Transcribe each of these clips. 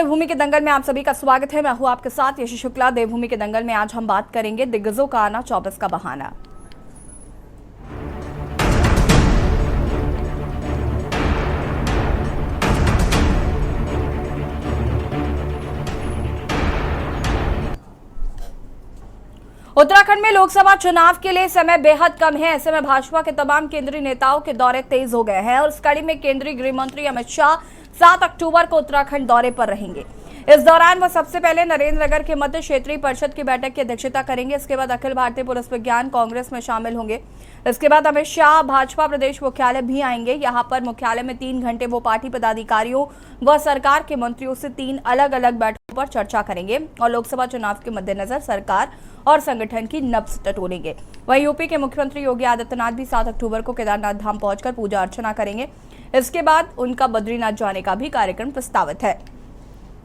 देवभूमि के दंगल में आप सभी का स्वागत है। मैं हूं आपके साथ यशी शुक्ला। देवभूमि के दंगल में आज हम बात करेंगे दिग्गजों का आना 24 का बहाना। उत्तराखंड में लोकसभा चुनाव के लिए समय बेहद कम है। ऐसे में भाजपा के तमाम केंद्रीय नेताओं के दौरे तेज हो गए हैं और इस कड़ी में केंद्रीय गृह मंत्री अमित शाह 7 अक्टूबर को उत्तराखंड दौरे पर रहेंगे। इस दौरान वह सबसे पहले नरेंद्रनगर के मध्य क्षेत्रीय परिषद की बैठक की अध्यक्षता करेंगे। इसके बाद अखिल भारतीय पुलिस विज्ञान कांग्रेस में शामिल होंगे। इसके बाद अमित शाह भाजपा प्रदेश मुख्यालय भी आएंगे। यहां पर मुख्यालय में 3 घंटे वो पार्टी पदाधिकारियों व सरकार के मंत्रियों से 3 अलग अलग बैठकों पर चर्चा करेंगे और लोकसभा चुनाव के मद्देनजर सरकार और संगठन की नब्ज टटोलेंगे। वहीं यूपी के मुख्यमंत्री योगी आदित्यनाथ भी 7 अक्टूबर को केदारनाथ धाम पहुंचकर पूजा अर्चना करेंगे। इसके बाद उनका बद्रीनाथ जाने का भी कार्यक्रम प्रस्तावित है।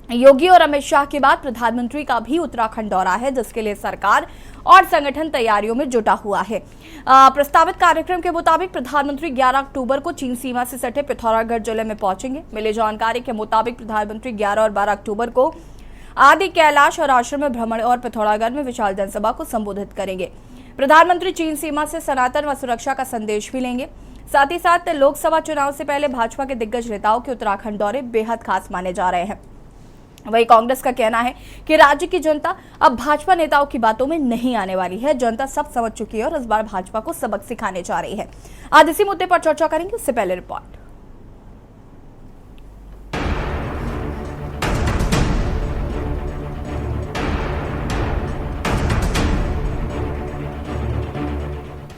योगी और अमित शाह के बाद प्रधानमंत्री का भी उत्तराखंड दौरा है, जिसके लिए सरकार और संगठन तैयारियों में जुटा हुआ है। प्रस्तावित कार्यक्रम के मुताबिक प्रधानमंत्री 11 अक्टूबर को चीन सीमा से सटे पिथौरागढ़ जिले में पहुंचेंगे। मिली जानकारी के मुताबिक प्रधानमंत्री 11 और 12 अक्टूबर को आदि कैलाश और आश्रम में भ्रमण और पिथौरागढ़ में विशाल जनसभा को संबोधित करेंगे। प्रधानमंत्री चीन सीमा से सनातन व सुरक्षा का संदेश भी लेंगे। साथ ही साथ लोकसभा चुनाव से पहले भाजपा के दिग्गज नेताओं के उत्तराखंड दौरे बेहद खास माने जा रहे हैं। वही कांग्रेस का कहना है कि राज्य की जनता अब भाजपा नेताओं की बातों में नहीं आने वाली है। जनता सब समझ चुकी है और इस बार भाजपा को सबक सिखाने जा रही है। आज इसी मुद्दे पर चर्चा करेंगे। उससे पहले रिपोर्ट।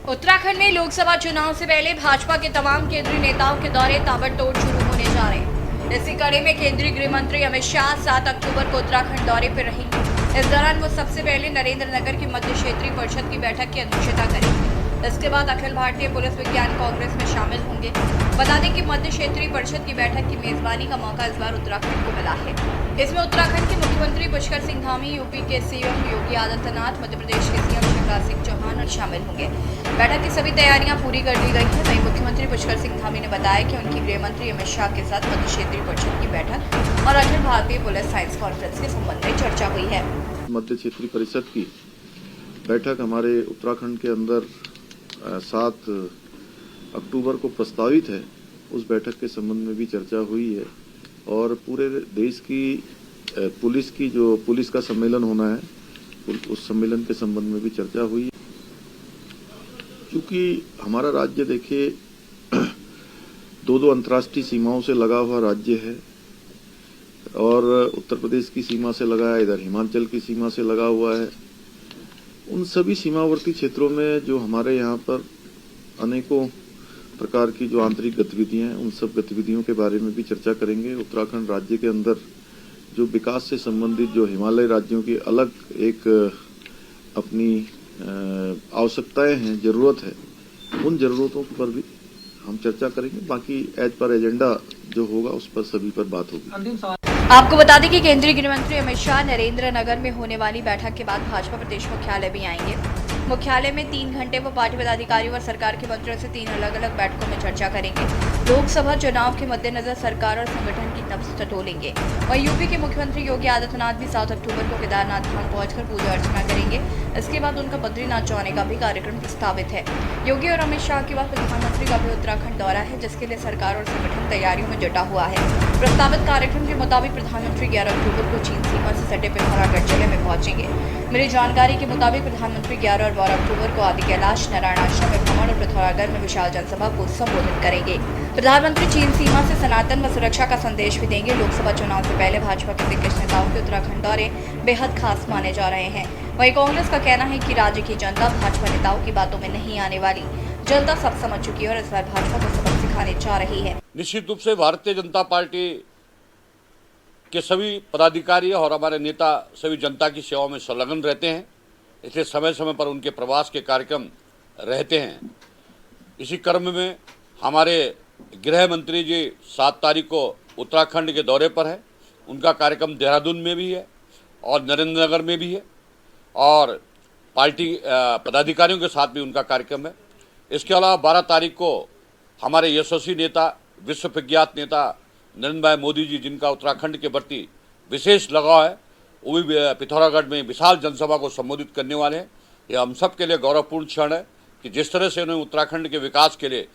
उत्तराखंड में लोकसभा चुनाव से पहले भाजपा के तमाम केंद्रीय नेताओं के दौरे ताबड़तोड़ शुरू होने जा रहे हैं। इसी कड़ी में केंद्रीय गृह मंत्री अमित शाह 7 अक्टूबर को उत्तराखंड दौरे पर रहेंगे। इस दौरान वो सबसे पहले नरेंद्रनगर की मध्य क्षेत्रीय परिषद की बैठक की अध्यक्षता करेंगे। इसके बाद अखिल भारतीय पुलिस विज्ञान कांग्रेस में शामिल होंगे। बता दें कि मध्य क्षेत्रीय परिषद की बैठक की मेजबानी का मौका इस बार उत्तराखंड को मिला है। इसमें उत्तराखंड के मुख्यमंत्री पुष्कर सिंह धामी, यूपी के सीएम योगी आदित्यनाथ, मध्य प्रदेश के सीएम शिवराज सिंह चौहान शामिल होंगे। बैठक की सभी तैयारियां पूरी कर ली गई है। वहीं मुख्यमंत्री पुष्कर सिंह धामी ने बताया कि उनकी गृह मंत्री अमित शाह के साथ मध्य क्षेत्रीय परिषद की बैठक और Akhil Bharatiya police science conference के संबंध में चर्चा हुई है। मध्य क्षेत्रीय परिषद की बैठक हमारे उत्तराखंड के अंदर 7 अक्टूबर को प्रस्तावित है। उस बैठक के संबंध में भी चर्चा हुई है और पूरे देश की पुलिस का सम्मेलन होना है, उस सम्मेलन के संबंध में भी चर्चा हुई है। क्योंकि हमारा राज्य देखिए 2 अंतर्राष्ट्रीय सीमाओं से लगा हुआ राज्य है और उत्तर प्रदेश की सीमा से लगा है, इधर हिमाचल की सीमा से लगा हुआ है। उन सभी सीमावर्ती क्षेत्रों में जो हमारे यहाँ पर अनेकों प्रकार की जो आंतरिक गतिविधियां हैं, उन सब गतिविधियों के बारे में भी चर्चा करेंगे। उत्तराखंड राज्य के अंदर जो विकास से संबंधित जो हिमालय राज्यों की अलग एक अपनी आवश्यकताएं हैं, जरूरत है, उन जरूरतों पर भी हम चर्चा करेंगे। बाकी एज पर एजेंडा जो होगा उस पर सभी पर बात होगी। आपको बता दें कि केंद्रीय गृह मंत्री अमित शाह नरेंद्रनगर में होने वाली बैठक के बाद भाजपा प्रदेश मुख्यालय भी आएंगे। मुख्यालय में 3 घंटे वो पार्टी पदाधिकारियों और सरकार के मंत्रियों से 3 अलग अलग बैठकों में चर्चा करेंगे। लोकसभा चुनाव के मद्देनजर सरकार और संगठन की नब्ज टटोलेंगे। वहीं यूपी के मुख्यमंत्री योगी आदित्यनाथ भी 7 अक्टूबर को केदारनाथ धाम पहुंचकर पूजा अर्चना करेंगे। इसके बाद उनका बद्रीनाथ जाने का भी कार्यक्रम प्रस्तावित है। योगी और अमित शाह के बाद प्रधानमंत्री का भी उत्तराखंड दौरा है, जिसके लिए सरकार और संगठन तैयारियों में जुटा हुआ है। प्रस्तावित कार्यक्रम के मुताबिक प्रधानमंत्री 11 अक्टूबर को चीन सीमा से सटे पिथौरागढ़ जिले में पहुंचेंगे। मिली जानकारी के मुताबिक प्रधानमंत्री 11 और 12 अक्टूबर को आदि कैलाश नारायण आश्रम में भ्रमण और पिथौरागढ़ में विशाल जनसभा को संबोधित करेंगे। प्रधानमंत्री चीन सीमा से सनातन व सुरक्षा का संदेश भी देंगे। लोकसभा चुनाव से पहले भाजपा के दिग्गज नेताओं के उत्तराखंड दौरे बेहद खास माने जा रहे हैं। वहीं कांग्रेस का कहना है कि राज्य की जनता भाजपा नेताओं की बातों में नहीं आने वाली। जनता सब समझ चुकी है और इस बार भाजपा को सबक सिखाने जा रही है। निश्चित रूप से भारतीय जनता पार्टी के सभी पदाधिकारी और हमारे नेता सभी जनता की सेवा में संलग्न रहते हैं, इसलिए समय समय पर उनके प्रवास के कार्यक्रम रहते हैं। इसी क्रम में हमारे गृह मंत्री जी 7 तारीख को उत्तराखंड के दौरे पर है। उनका कार्यक्रम देहरादून में भी है और नरेंद्रनगर में भी है और पार्टी पदाधिकारियों के साथ भी उनका कार्यक्रम है। इसके अलावा 12 तारीख को हमारे यशस्वी नेता, विश्व प्रख्यात नेता नरेंद्र भाई मोदी जी, जिनका उत्तराखंड के प्रति विशेष लगाव है। वो भी पिथौरागढ़ में विशाल जनसभा को संबोधित करने वाले हैं। यह हम सब के लिए गौरवपूर्ण क्षण है कि जिस तरह से उन्होंने उत्तराखंड के विकास के लिए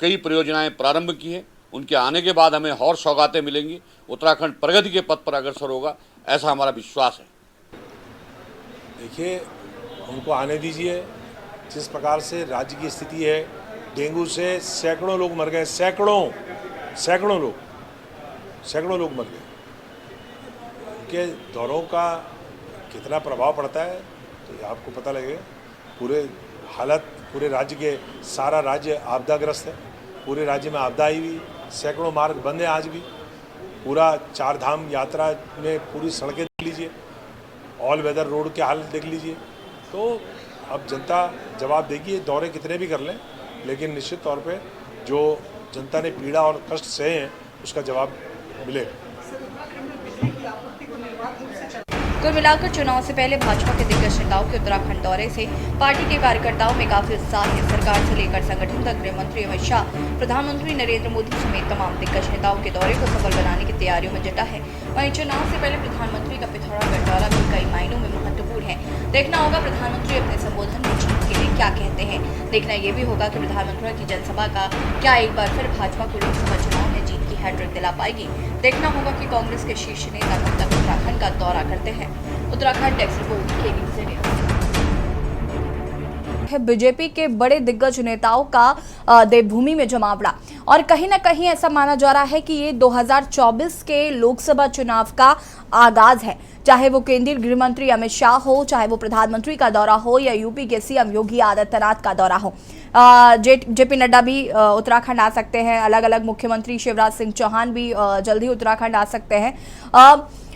कई परियोजनाएं प्रारंभ की हैं, उनके आने के बाद हमें और सौगातें मिलेंगी। उत्तराखंड प्रगति के पथ पर अग्रसर होगा, ऐसा हमारा विश्वास है। देखिए, उनको आने दीजिए। जिस प्रकार से राज्य की स्थिति है, डेंगू से सैकड़ों लोग मर गए, सैकड़ों लोग मर गए। उनके दौरों का कितना प्रभाव पड़ता है तो ये आपको पता लगेगा। पूरे राज्य के सारा राज्य आपदाग्रस्त है। पूरे राज्य में आपदा आई हुई, सैकड़ों मार्ग बंद हैं आज भी। पूरा चार धाम यात्रा में पूरी सड़कें देख लीजिए, ऑल वेदर रोड के हाल देख लीजिए। तो अब जनता जवाब देगी, दौरे कितने भी कर लें, लेकिन निश्चित तौर पे जो जनता ने पीड़ा और कष्ट सहे हैं उसका जवाब मिलेगा। कुल मिलाकर चुनाव से पहले भाजपा के दिग्गज नेताओं के उत्तराखंड दौरे से पार्टी के कार्यकर्ताओं में काफी उत्साह है। सरकार से लेकर संगठन तक गृह मंत्री अमित शाह, प्रधानमंत्री नरेंद्र मोदी समेत तमाम दिग्गज नेताओं के दौरे को सफल बनाने की तैयारियों में जुटा है। वहीं चुनाव से पहले प्रधानमंत्री का पिथौरागढ़ दौरा भी कई मायनों में महत्वपूर्ण है। देखना होगा प्रधानमंत्री अपने संबोधन में जीत के लिए क्या कहते हैं। देखना ये भी होगा कि प्रधानमंत्री की जनसभा का क्या एक बार फिर भाजपा को लोकसभा चुनाव में जीत की हैट्रिक दिला पाएगी। देखना होगा कि कांग्रेस के शीर्ष नेता कब तक उत्तराखंड का दौरा करते हैं। Uttarakhand desk report KBC news. BJP के बड़े दिग्गज नेताओं का देवभूमि में जमावड़ा, और कहीं ना कहीं ऐसा माना जा रहा है कि ये 2024 के लोकसभा चुनाव का आगाज है। चाहे वो केंद्रीय गृह मंत्री अमित शाह हो, चाहे वो प्रधानमंत्री का दौरा हो, या यूपी के CM योगी आदित्यनाथ का दौरा हो। JP नड्डा भी उत्तराखंड आ सकते हैं। अलग अलग मुख्यमंत्री शिवराज सिंह चौहान भी जल्द ही उत्तराखंड आ सकते हैं।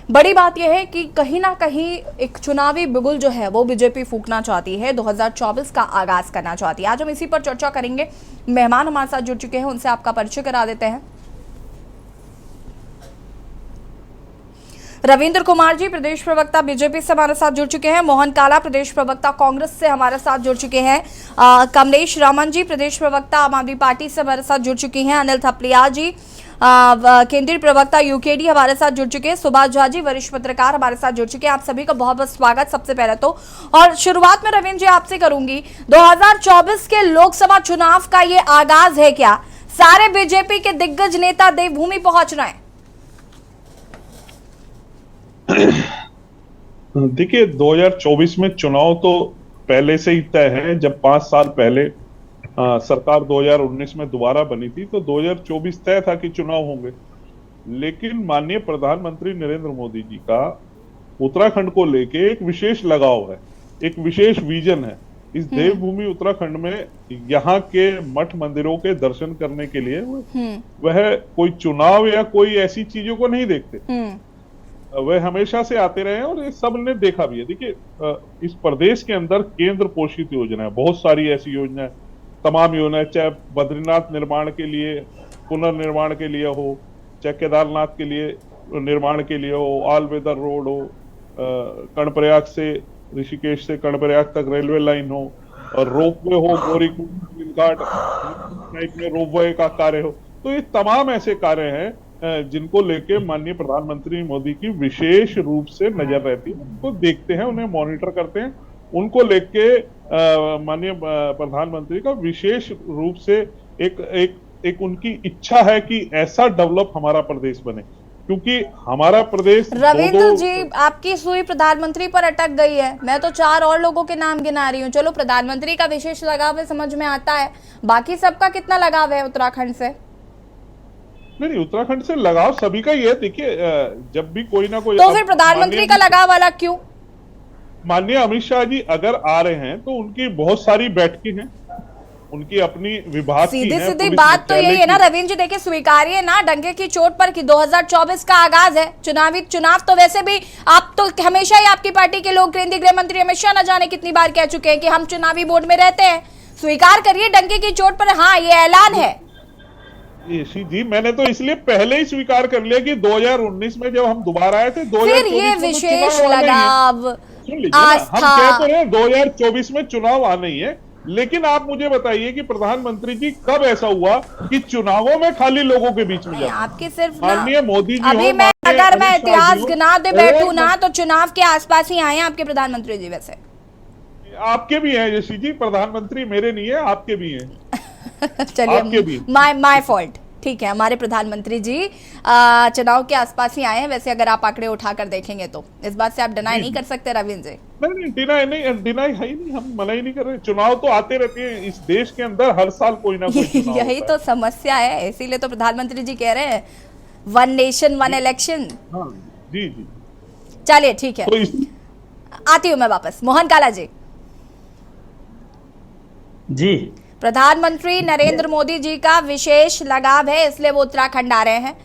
बड़ी बात यह है कि कहीं ना कहीं एक चुनावी बिगुल जो है वो बीजेपी फूंकना चाहती है, 2024 का आगाज करना चाहती है। आज हम इसी पर चर्चा करेंगे। मेहमान हमारे साथ जुड़ चुके हैं, उनसे आपका परिचय करा देते हैं। रविंद्र कुमार जी, प्रदेश प्रवक्ता बीजेपी से हमारे साथ जुड़ चुके हैं। मोहन काला, प्रदेश प्रवक्ता कांग्रेस से हमारे साथ जुड़ चुके हैं। कमलेश रामन जी, प्रदेश प्रवक्ता आम आदमी पार्टी से हमारे साथ जुड़ चुकी हैं। अनिल थपलिया जी, केंद्रीय प्रवक्ता UKD हमारे साथ जुड़ चुके हैं। सुभाष झा जी, वरिष्ठ पत्रकार हमारे साथ जुड़ चुके हैं। आप सभी का बहुत बहुत स्वागत सबसे पहले तो। और शुरुआत में रविंद्र जी आपसे करूंगी, 2024 के लोकसभा चुनाव का ये आगाज है क्या? सारे बीजेपी के दिग्गज नेता देवभूमि पहुंच रहे हैं। देखिए, 2024 में चुनाव तो पहले से ही तय है। जब 5 साल पहले सरकार 2019 में दोबारा बनी थी तो 2024 तय था कि चुनाव होंगे। लेकिन माननीय प्रधानमंत्री नरेंद्र मोदी जी का उत्तराखंड को लेके एक विशेष लगाव है, एक विशेष विजन है। इस देवभूमि उत्तराखंड में यहाँ के मठ मंदिरों के दर्शन करने के लिए वह कोई चुनाव या कोई ऐसी चीजों को नहीं देखते। वह हमेशा से आते रहे हैं और ये सब ने देखा भी है। देखिए, इस प्रदेश के अंदर केंद्र पोषित योजनाएं, बहुत सारी ऐसी योजनाएं, तमाम योजनाएं, चाहे बद्रीनाथ निर्माण के लिए, पुनर्निर्माण के लिए हो, चाहे केदारनाथ के लिए निर्माण के लिए हो, ऑल वेदर रोड हो, कर्णप्रयाग से ऋषिकेश से कर्णप्रयाग तक रेलवे लाइन हो, और रोपवे हो, गौरीकुंड घाट में रोपवे का कार्य हो। तो ये तमाम ऐसे कार्य हैं जिनको लेके माननीय प्रधानमंत्री मोदी की विशेष रूप से नजर रहती है। उनको देखते हैं, उन्हें मॉनिटर करते हैं। उनको लेके माननीय प्रधानमंत्री का विशेष रूप से एक उनकी इच्छा है कि ऐसा डेवलप हमारा प्रदेश बने, क्योंकि हमारा प्रदेश। रविंद्र जी, आपकी सुई प्रधानमंत्री पर अटक गई है। मैं तो 4 और लोगों के नाम गिना रही हूँ। चलो, प्रधानमंत्री का विशेष लगाव है, समझ में आता है, बाकी सबका कितना लगाव है उत्तराखंड से? नहीं, उत्तराखंड से लगाव सभी का ही है। देखिए, जब भी कोई ना कोई, तो फिर प्रधानमंत्री का लगाव अलग क्यों? माननीय अमित शाह जी अगर आ रहे हैं तो उनकी बहुत सारी बैठकें हैं, उनकी अपनी विभाग की सीधी सीधी बात तो यही है ना रविंद्र जी। देखिए, स्वीकारिए ना डंके की चोट पर कि 2024 का आगाज है। चुनाव तो वैसे भी आप तो हमेशा ही, आपकी पार्टी के लोग, केंद्रीय गृह मंत्री अमित शाह न जाने कितनी बार कह चुके हैं कि हम चुनावी बोर्ड में रहते हैं। स्वीकार करिए डंके की चोट पर, हाँ ये ऐलान है। जी, मैंने तो इसलिए पहले ही स्वीकार कर लिया कि 2019 में जब हम दोबारा आए थे, 2024 फिर ये विशेष लगाव, सुन लीजिए ना, हम कहते हैं 2024 में चुनाव आना ही है। लेकिन आप मुझे बताइए कि प्रधानमंत्री जी कब ऐसा हुआ कि चुनावों में खाली लोगों के बीच में जाए? आपकी सिर्फ माननीय मोदी जी, अभी मैं अगर मैं अमित शाह इतिहास जी हूं, गिना दे और बैठू ना तो चुनाव के आसपास ही आए हैं आपके प्रधानमंत्री जी। वैसे आपके भी हैं यशी जी, प्रधानमंत्री मेरे नहीं है, आपके भी हैं। आपके चलिए, भी। माय फॉल्ट, ठीक है। हमारे प्रधानमंत्री जी चुनाव के आसपास ही आए हैं। वैसे अगर आप आंकड़े उठाकर देखेंगे तो इस बात से आप डिनाई नहीं कर सकते रविंद्र जी। नहीं, डिनाई है ही नहीं, हम मना ही नहीं कर रहे। चुनाव तो आते रहते हैं इस देश के अंदर, हर साल कोई ना कोई चुनाव यही होता तो समस्या है, इसीलिए तो प्रधानमंत्री जी कह रहे हैं वन नेशन वन इलेक्शन। है। हाँ जी जी। चलिए ठीक है, तो इस आती हूँ मैं वापस। मोहन काला जी, जी प्रधानमंत्री नरेंद्र मोदी जी का विशेष लगाव है, इसलिए वो उत्तराखंड आ रहे हैं।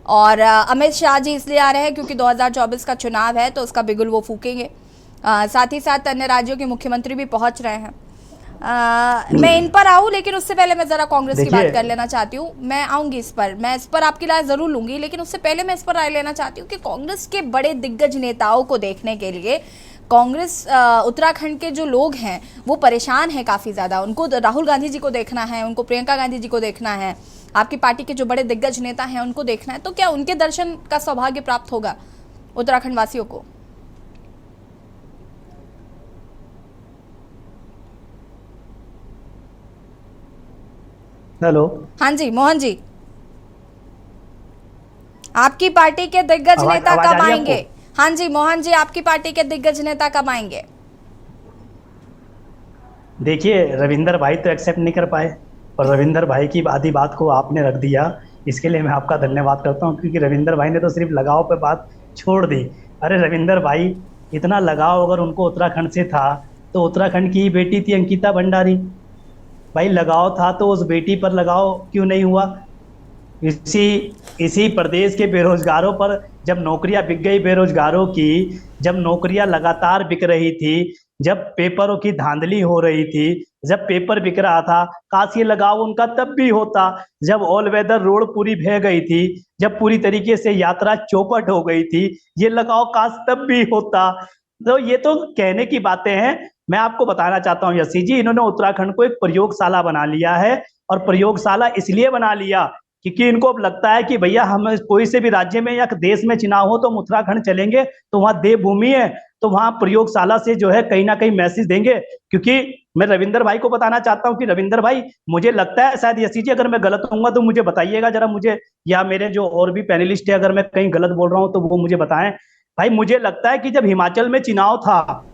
और अमित शाह जी इसलिए आ रहे हैं क्योंकि 2024 का चुनाव है तो उसका बिगुल वो फूकेंगे। साथ ही साथ अन्य राज्यों के मुख्यमंत्री भी पहुंच रहे हैं। मैं इन पर आऊं, लेकिन उससे पहले मैं जरा कांग्रेस की बात कर लेना चाहती हूं। मैं आऊंगी इस पर, मैं इस पर आपकी राय जरूर लूंगी, लेकिन उससे पहले मैं इस पर राय लेना चाहती हूं कि कांग्रेस के बड़े दिग्गज नेताओं को देखने के लिए कांग्रेस उत्तराखंड के जो लोग हैं वो परेशान हैं काफ़ी ज़्यादा। उनको राहुल गांधी जी को देखना है, उनको प्रियंका गांधी जी को देखना है, आपकी पार्टी के जो बड़े दिग्गज नेता हैं उनको देखना है। तो क्या उनके दर्शन का सौभाग्य प्राप्त होगा उत्तराखंड वासियों को? हेलो, हाँ जी मोहन जी, आपकी पार्टी के दिग्गज नेता आवाज कब आ रही है आएंगे? आपको? हाँ जी मोहन जी, आपकी पार्टी के दिग्गज नेता कब आएंगे? देखिए रविंदर भाई तो एक्सेप्ट नहीं कर पाए, और रविंदर भाई की आधी बात को आपने रख दिया, इसके लिए मैं आपका धन्यवाद करता हूं, क्योंकि रविंदर भाई ने तो सिर्फ लगाव पे बात छोड़ दी। अरे रविंदर भाई, इतना लगाव अगर उनको उत्तराखंड से था तो उत्तराखंड की ही बेटी थी अंकिता भंडारी, भाई लगाव था तो उस बेटी पर लगाव क्यों नहीं हुआ? इसी प्रदेश के बेरोजगारों पर जब नौकरियां बिक गई, बेरोजगारों की जब नौकरियां लगातार बिक रही थी, जब पेपरों की धांधली हो रही थी, जब पेपर बिक रहा था, काश ये लगाव उनका तब भी होता जब ऑल वेदर रोड पूरी बह गई थी, जब पूरी तरीके से यात्रा चौपट हो गई थी, ये लगाव काश तब भी होता। तो ये तो कहने की बातें हैं। मैं आपको बताना चाहता हूँ यसी जी, इन्होंने उत्तराखंड को एक प्रयोगशाला बना लिया है, और प्रयोगशाला इसलिए बना लिया क्योंकि इनको अब लगता है कि भैया हम कोई से भी राज्य में या देश में चुनाव हो तो हम उत्तराखंड चलेंगे, तो वहां देवभूमि है, तो वहां प्रयोगशाला से जो है कहीं ना कहीं मैसेज देंगे। क्योंकि मैं रविंदर भाई को बताना चाहता हूं कि रविंदर भाई, मुझे लगता है शायद यसी जी, अगर मैं गलत होऊंगा तो मुझे बताइएगा जरा मुझे, या मेरे जो और भी पैनलिस्ट है अगर मैं कहीं गलत बोल रहा हूं तो वो मुझे बताएं। भाई मुझे लगता है कि जब हिमाचल में चुनाव था,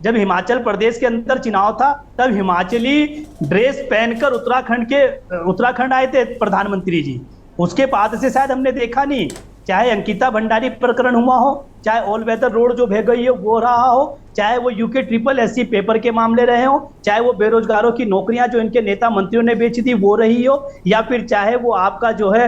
जब हिमाचल प्रदेश के अंदर चुनाव था, तब हिमाचली ड्रेस पहनकर उत्तराखंड आए थे प्रधानमंत्री जी। उसके बाद से शायद हमने देखा नहीं, चाहे अंकिता भंडारी प्रकरण हुआ हो, चाहे ऑल वेदर रोड जो बह गई है वो रहा हो, चाहे वो यूके SSS पेपर के मामले रहे हो, चाहे वो बेरोजगारों की नौकरियां जो इनके नेता मंत्रियों ने बेची थी वो रही हो, या फिर चाहे वो आपका जो है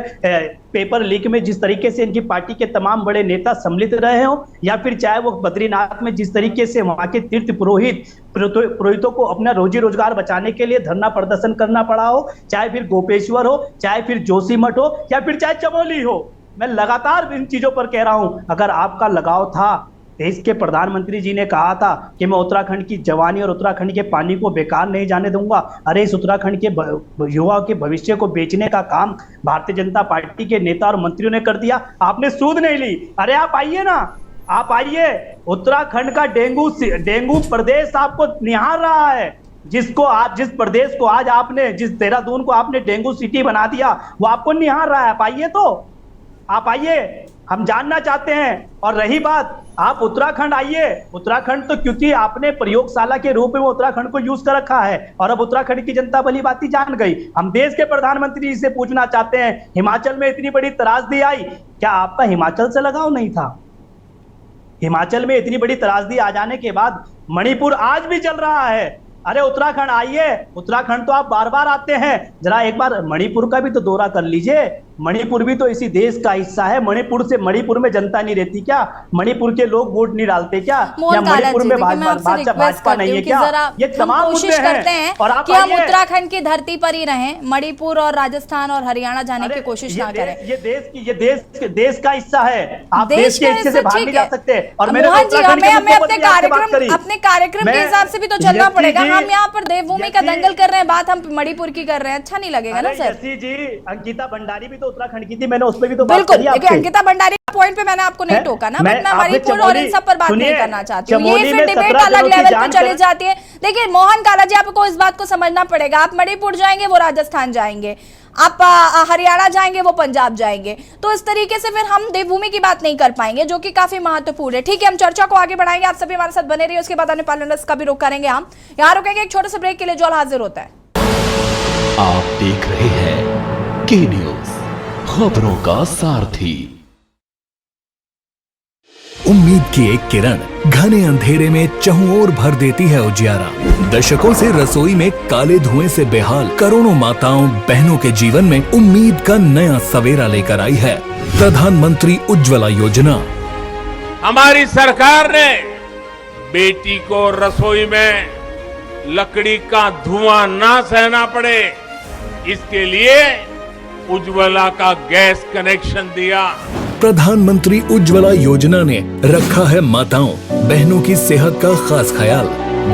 पेपर लीक में जिस तरीके से इनकी पार्टी के तमाम बड़े नेता सम्मिलित रहे हो, या फिर चाहे वो बद्रीनाथ में जिस तरीके से वहां के तीर्थ पुरोहितों को अपना रोजी रोजगार बचाने के लिए धरना प्रदर्शन करना पड़ा हो, चाहे फिर गोपेश्वर हो, चाहे फिर जोशीमठ हो, या फिर चाहे चमोली हो। मैं लगातार इन चीजों पर कह रहा हूं, अगर आपका लगाव था, देश के प्रधानमंत्री जी ने कहा था कि मैं उत्तराखंड की जवानी और उत्तराखंड के पानी को बेकार नहीं जाने दूंगा। अरे इस उत्तराखंड के युवा के भविष्य को बेचने का काम भारतीय जनता पार्टी के नेता और मंत्रियों ने कर दिया, आपने सूद नहीं ली। अरे आप आइए ना, आप आइए, उत्तराखंड का डेंगू प्रदेश आपको निहार रहा है। जिस प्रदेश को आज आपने, जिस देहरादून को आपने डेंगू सिटी बना दिया, वो आपको निहार रहा है। आप आइए, तो आप आइए, हम जानना चाहते हैं। और रही बात, आप उत्तराखंड आइए, उत्तराखंड तो क्योंकि आपने प्रयोगशाला के रूप में उत्तराखंड को यूज कर रखा है, और अब उत्तराखंड की जनता भली बात जान गई। हम देश के प्रधानमंत्री जी से पूछना चाहते हैं, हिमाचल में इतनी बड़ी त्रासदी आई, क्या आपका हिमाचल से लगाव नहीं था? हिमाचल में इतनी बड़ी त्रासदी आ जाने के बाद मणिपुर आज भी चल रहा है। अरे उत्तराखंड आइए, उत्तराखंड तो आप बार बार आते हैं, जरा एक बार मणिपुर का भी तो दौरा कर लीजिए। मणिपुर भी तो इसी देश का हिस्सा है। मणिपुर में जनता नहीं रहती क्या? मणिपुर के लोग वोट नहीं डालते क्या? या मणिपुर में भाजपा नहीं है क्या? ये तमाम कोशिश करते हैं और आप कि हम उत्तराखंड की धरती पर ही रहें, मणिपुर और राजस्थान और हरियाणा जाने की कोशिश ना करें। ये देश का हिस्सा है, आप देश के हिस्से से बाहर नहीं जा सकते। और हमें अपने कार्यक्रम के हिसाब से भी तो चलना पड़ेगा। हम यहाँ पर देवभूमि का दंगल कर रहे हैं, बात हम मणिपुर की कर रहे हैं, अच्छा नहीं लगेगा ना सर? जी, अंकिता भंडारी भी तो उत्तराखंड की थी, मैंने उस पर भी तो बिल्कुल, अंकिता भंडारी पॉइंट पे मैंने आपको नहीं टोका ना, बट मैं आपने मणिपुर और इन सब पर बात नहीं सुनिए, करना चाहती हूँ। ये चमोली फिर में डिबेट 17 अलग दिनों की लेवल पे जांच चली कर- जाती है। देखिए मोहन काला जी, आपको इस बात को समझना पड़ेगा, आप मणिपुर जाएंगे वो राजस्थान जाएंगे, आप हरियाणा जाएंगे वो पंजाब जाएंगे, तो इस तरीके से फिर हम देवभूमि की बात नहीं कर पाएंगे, जो कि काफी महत्वपूर्ण है। ठीक है, हम चर्चा को आगे बढ़ाएंगे, आप सभी हमारे साथ बने रहिए। उसके बाद अन्य पैनलिस्ट का भी रुख करेंगे। हम यहाँ रुकेंगे एक छोटे से ब्रेक के लिए, जो हाजिर होता है। आप देख रहे हैं के न्यूज, खबरों का सारथी। उम्मीद की एक किरण घने अंधेरे में चहुं ओर भर देती है उजियारा। दशकों से रसोई में काले धुएं से बेहाल करोड़ों माताओं बहनों के जीवन में उम्मीद का नया सवेरा लेकर आई है प्रधानमंत्री उज्ज्वला योजना। हमारी सरकार ने बेटी को रसोई में लकड़ी का धुआं ना सहना पड़े, इसके लिए उज्ज्वला का गैस कनेक्शन दिया। प्रधानमंत्री उज्ज्वला योजना ने रखा है माताओं बहनों की सेहत का खास ख्याल।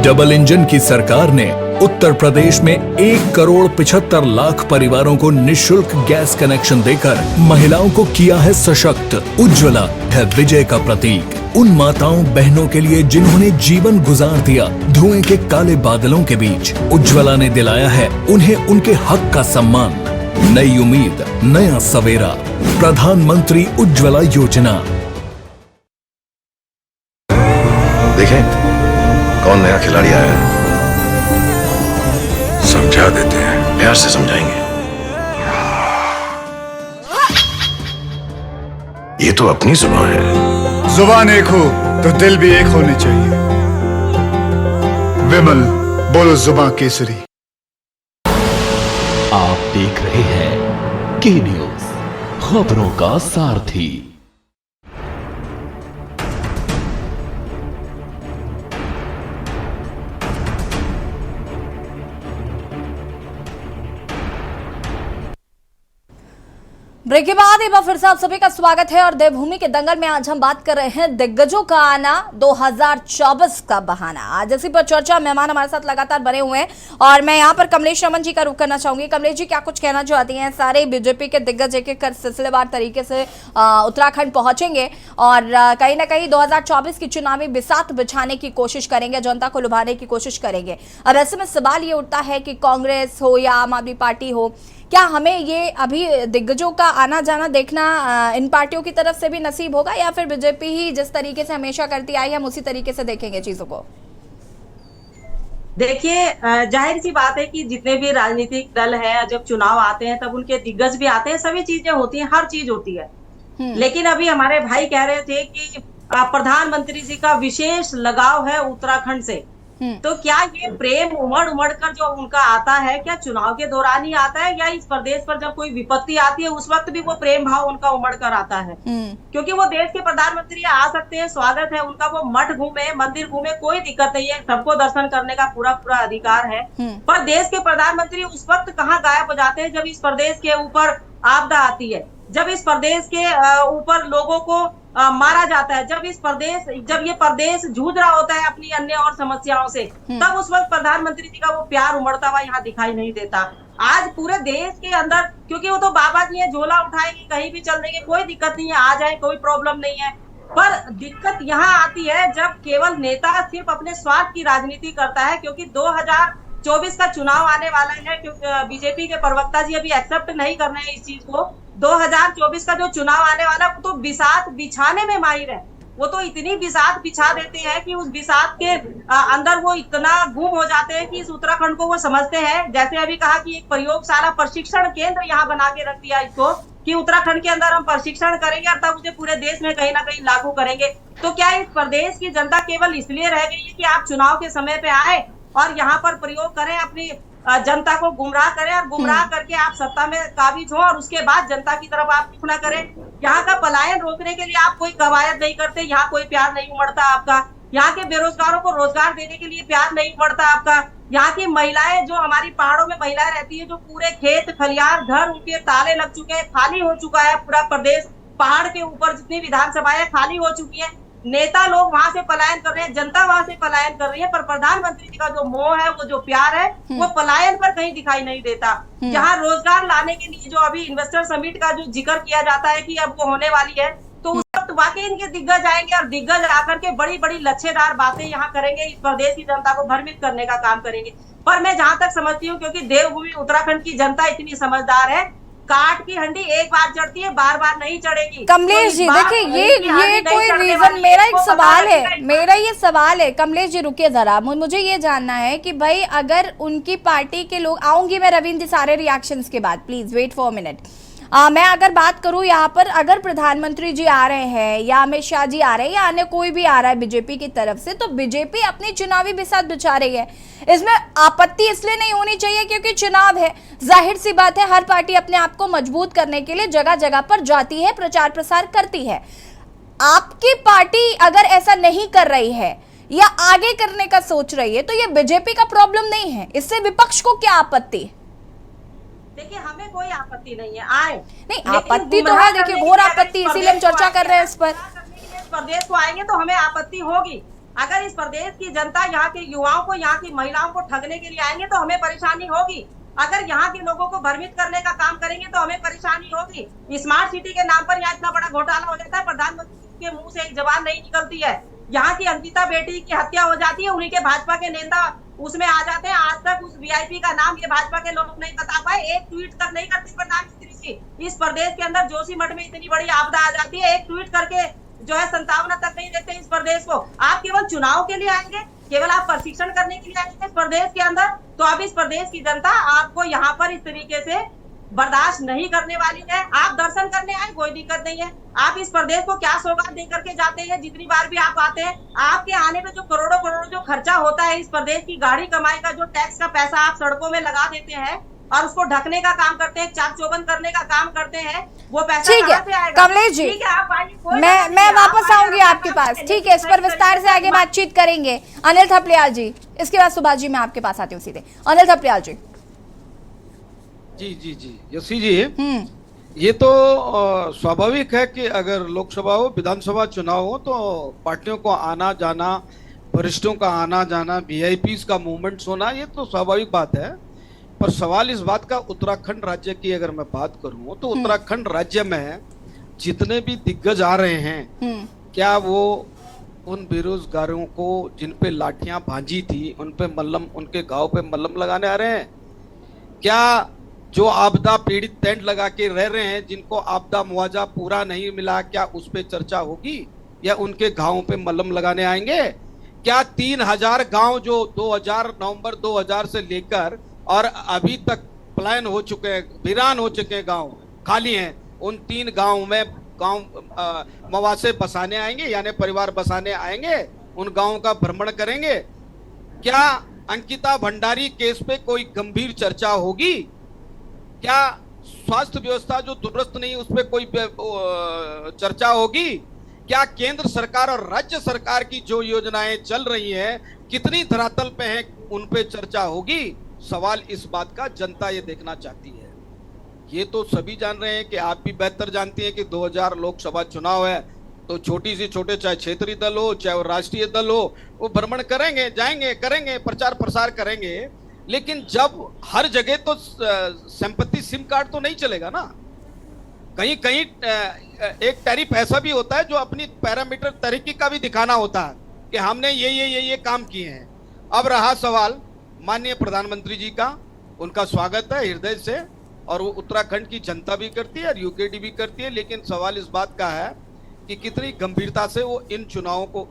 डबल इंजन की सरकार ने उत्तर प्रदेश में 1,75,00,000 परिवारों को निःशुल्क गैस कनेक्शन देकर महिलाओं को किया है सशक्त। उज्ज्वला है विजय का प्रतीक उन माताओं बहनों के लिए जिन्होंने जीवन गुजार दिया धुएं के काले बादलों के बीच। उज्ज्वला ने दिलाया है उन्हें उनके हक का सम्मान। नई उम्मीद, नया सवेरा, प्रधानमंत्री उज्ज्वला योजना। देखें कौन नया खिलाड़ी आया है, समझा देते हैं, प्यार से समझाएंगे। ये तो अपनी जुबान है। जुबान एक हो तो दिल भी एक होने चाहिए। विमल बोलो जुबान केसरी। आप देख रहे हैं के न्यूज, खबरों का सारथी। ब्रेक के बाद एक बार फिर से आप सभी का स्वागत है और देवभूमि के दंगल में आज हम बात कर रहे हैं दिग्गजों का आना 2024 का बहाना। आज इसी पर चर्चा, मेहमान हमारे साथ लगातार बने हुए हैं और मैं यहाँ पर कमलेश रमन जी का रुख करना चाहूंगी। कमलेश जी, क्या कुछ कहना चाहती हैं? सारे बीजेपी के दिग्गज एक एक कर सिलसिलेवार तरीके से उत्तराखंड पहुंचेंगे और कहीं ना कहीं 2024 की चुनावी बिसात बिछाने की कोशिश करेंगे, जनता को लुभाने की कोशिश करेंगे। अब ऐसे में सवाल ये उठता है कि कांग्रेस हो या आम आदमी पार्टी हो, क्या हमें ये अभी दिग्गजों का आना जाना देखना इन पार्टियों की तरफ से भी नसीब होगा, या फिर बीजेपी ही जिस तरीके से हमेशा करती आई है हम उसी तरीके से देखेंगे चीजों को? देखिए, जाहिर सी बात है कि जितने भी राजनीतिक दल हैं, जब चुनाव आते हैं तब उनके दिग्गज भी आते हैं, सभी चीजें होती हैं, हर चीज होती है। लेकिन अभी हमारे भाई कह रहे थे कि प्रधानमंत्री जी का विशेष लगाव है उत्तराखंड से, तो क्या ये प्रेम उमड़ उमड़ कर जो उनका आता है, क्या चुनाव के दौरान ही आता है, या इस प्रदेश पर जब कोई विपत्ति आती है उस वक्त भी वो प्रेम भाव उनका उमड़ कर आता है? क्योंकि वो देश के प्रधानमंत्री आ सकते हैं, स्वागत है उनका, वो मठ घूमे, मंदिर घूमे, कोई दिक्कत नहीं है, सबको दर्शन करने का पूरा पूरा अधिकार है। पर देश के प्रधानमंत्री उस वक्त कहाँ गायब हो जाते हैं जब इस प्रदेश के ऊपर आपदा आती है, जब इस प्रदेश के ऊपर लोगों को मारा जाता है, जब ये प्रदेश जूझ रहा होता है अपनी अन्य और समस्याओं से, तब उस वक्त प्रधानमंत्री जी का वो प्यार उमड़ता हुआ यहाँ दिखाई नहीं देता। आज पूरे देश के अंदर, क्योंकि वो तो बाबा जी है, झोला उठाएंगे कहीं भी चल देंगे, कोई दिक्कत नहीं है, आ जाए कोई प्रॉब्लम नहीं है। पर दिक्कत यहाँ आती है जब केवल नेता सिर्फ अपने स्वार्थ की राजनीति करता है, क्योंकि 2024 का चुनाव आने वाला है, क्योंकि बीजेपी के प्रवक्ता जी अभी एक्सेप्ट नहीं कर रहे हैं इस चीज को। 2024 का जो चुनाव आने वाला है वो तो बिसात बिछाने में माहिर है, वो तो इतनी बिसात बिछा देते हैं कि उस बिसात के अंदर वो इतना गुम हो जाते हैं कि इस उत्तराखंड को वो समझते हैं, जैसे अभी कहा कि एक प्रयोगशाला प्रशिक्षण केंद्र यहाँ बना के रख दिया इसको, कि उत्तराखंड के अंदर हम प्रशिक्षण करेंगे और तब उसे पूरे देश में कहीं ना कहीं लागू करेंगे। तो क्या इस प्रदेश की जनता केवल इसलिए रह गई है कि आप चुनाव के समय पे आए और यहाँ पर प्रयोग करें, अपनी जनता को गुमराह करें, और गुमराह करके आप सत्ता में काबिज हो और उसके बाद जनता की तरफ आप रुख ना करें? यहाँ का पलायन रोकने के लिए आप कोई कवायद नहीं करते, यहाँ कोई प्यार नहीं उमड़ता आपका, यहाँ के बेरोजगारों को रोजगार देने के लिए प्यार नहीं उमड़ता आपका, यहाँ की महिलाएं, जो हमारी पहाड़ों में महिलाएं रहती है, जो पूरे खेत खलियार घर उनके ताले लग चुके हैं, खाली हो चुका है पूरा प्रदेश, पहाड़ के ऊपर जितनी विधानसभाएं खाली हो चुकी है, नेता लोग वहां से पलायन कर रहे हैं, जनता वहां से पलायन कर रही है, पर प्रधानमंत्री जी का जो मोह है, वो जो प्यार है, वो पलायन पर कहीं दिखाई नहीं देता। यहाँ रोजगार लाने के लिए जो अभी इन्वेस्टर समिट का जो जिक्र किया जाता है कि अब वो होने वाली है, तो वाकई इनके दिग्गज आएंगे और दिग्गज आकर के बड़ी बड़ी लच्छेदार बातें यहाँ करेंगे, इस प्रदेश की जनता को भ्रमित करने का काम करेंगे। पर मैं जहां तक समझती हूँ, क्योंकि देवभूमि उत्तराखंड की जनता इतनी समझदार है, काट की हंडी एक बार चढ़ती है, बार बार नहीं चढ़ेगी। कमलेश जी देखिए, ये कोई रीजन, मेरा एक सवाल है, मेरा ये सवाल है कमलेश जी, रुकिए जरा, मुझे ये जानना है कि भाई अगर उनकी पार्टी के लोग, आऊंगी मैं रविंद्र सारे रिएक्शंस के बाद, प्लीज वेट फॉर मिनट। मैं अगर बात करूं यहाँ पर, अगर प्रधानमंत्री जी आ रहे हैं या अमित शाह जी आ रहे हैं या अन्य कोई भी आ रहा है बीजेपी की तरफ से, तो बीजेपी अपनी चुनावी बिसात बिछा रही है। इसमें आपत्ति इसलिए नहीं होनी चाहिए क्योंकि चुनाव है, जाहिर सी बात है, हर पार्टी अपने आप को मजबूत करने के लिए जगह जगह पर जाती है, प्रचार प्रसार करती है। आपकी पार्टी अगर ऐसा नहीं कर रही है या आगे करने का सोच रही है, तो ये बीजेपी का प्रॉब्लम नहीं है, इससे विपक्ष को क्या आपत्ति? देखिए, हमें कोई आपत्ति नहीं है, आए नहीं, आपत्ति तो है, देखिए घोर आपत्ति, इसीलिए हम चर्चा कर रहे हैं इस पर। इस प्रदेश को आएंगे तो हमें आपत्ति होगी। अगर इस प्रदेश की जनता यहाँ के युवाओं को, यहाँ की महिलाओं को ठगने के लिए आएंगे तो हमें परेशानी होगी। अगर यहाँ के लोगों को भ्रमित करने का काम करेंगे तो हमें परेशानी होगी। स्मार्ट सिटी के नाम पर यहाँ इतना बड़ा घोटाला हो जाता है, प्रधानमंत्री के मुंह से एक जबान नहीं निकलती है। यहाँ की अंकिता बेटी की हत्या हो जाती है, उन्हीं के भाजपा के नेता उसमें आ जाते हैं। आज तक उस वीआईपी का नाम ये भाजपा के लोग नहीं बता पाए, एक ट्वीट तक नहीं करते प्रधानमंत्री जी। इस प्रदेश के अंदर जोशीमठ में इतनी बड़ी आपदा आ जाती है, एक ट्वीट करके जो है संतावना तक नहीं देते इस प्रदेश को। आप केवल चुनाव के लिए आएंगे, केवल आप प्रशिक्षण करने के लिए आएंगे इस प्रदेश के अंदर, तो अब इस प्रदेश की जनता आपको यहाँ पर इस तरीके से बर्दाश्त नहीं करने वाली है। आप दर्शन करने आए, कोई दिक्कत नहीं है। आप इस प्रदेश को क्या सौगात दे करके जाते हैं? जितनी बार भी आप आते हैं, आपके आने पे जो करोड़ों करोड़ों जो खर्चा होता है इस प्रदेश की गाड़ी कमाई का, जो टैक्स का पैसा आप सड़कों में लगा देते हैं और उसको ढकने का काम करते हैं, चाक चौबंद करने का काम करते हैं, वो पैसा कहां से आएगा? कमलेश जी, ठीक है, आप आइए, मैं वापस आऊंगी आपके पास, ठीक है, इस पर विस्तार से आगे बातचीत करेंगे। अनिल थपलियाल जी, इसके बाद सुभाष जी मैं आपके पास आती हूँ सीधे। अनिल थपलियाल जी। जी यशी जी, ये तो स्वाभाविक है कि अगर लोकसभा हो, विधानसभा चुनाव हो, तो पार्टियों को आना जाना, वरिष्ठों का आना जाना, वीआईपीज का मूवमेंट्स होना, ये तो स्वाभाविक बात है। पर सवाल इस बात का, उत्तराखंड राज्य की अगर मैं बात करूं तो उत्तराखंड राज्य में जितने भी दिग्गज आ रहे हैं, क्या वो उन बेरोजगारों को जिन पे लाठियां भांजी थी उन पे मल्लम, उनके गांव पे मल्लम लगाने आ रहे हैं? क्या जो आपदा पीड़ित टेंट लगा के रह रहे हैं, जिनको आपदा मुआवजा पूरा नहीं मिला, क्या उस पे चर्चा होगी या उनके गांवों पे मल्लम लगाने आएंगे? क्या 3000 गांव जो 2000 नवंबर 2000 से लेकर और अभी तक पलायन हो चुके हैं, वीरान हो चुके हैं, गांव खाली हैं, उन 3 गांव में गांव मवासे बसाने आएंगे, यानी परिवार बसाने आएंगे, उन गांवों का भ्रमण करेंगे? क्या अंकिता भंडारी केस पे कोई गंभीर चर्चा होगी? क्या स्वास्थ्य व्यवस्था जो दुरुस्त नहीं उस पर कोई चर्चा होगी? क्या केंद्र सरकार और राज्य सरकार की जो योजनाएं चल रही हैं कितनी धरातल पे हैं, उन पे चर्चा होगी? सवाल इस बात का, जनता ये देखना चाहती है। ये तो सभी जान रहे हैं कि आप भी बेहतर जानती हैं कि 2000 लोकसभा चुनाव है, तो छोटी सी छोटे, चाहे क्षेत्रीय दल हो चाहे राष्ट्रीय दल हो, वो भ्रमण करेंगे, जाएंगे, करेंगे, प्रचार प्रसार करेंगे। लेकिन जब हर जगह तो संपत्ति सिम कार्ड तो नहीं चलेगा ना, कहीं कहीं एक टैरिफ ऐसा भी होता है जो अपनी पैरामीटर तरीके का भी दिखाना होता है कि हमने ये काम किए हैं। अब रहा सवाल माननीय प्रधानमंत्री जी का, उनका स्वागत है हृदय से, और वो उत्तराखंड की जनता भी करती है और यूकेडी भी करती है। लेकिन सवाल इस बात का है कि कितनी गंभीरता से वो इन चुनावों को,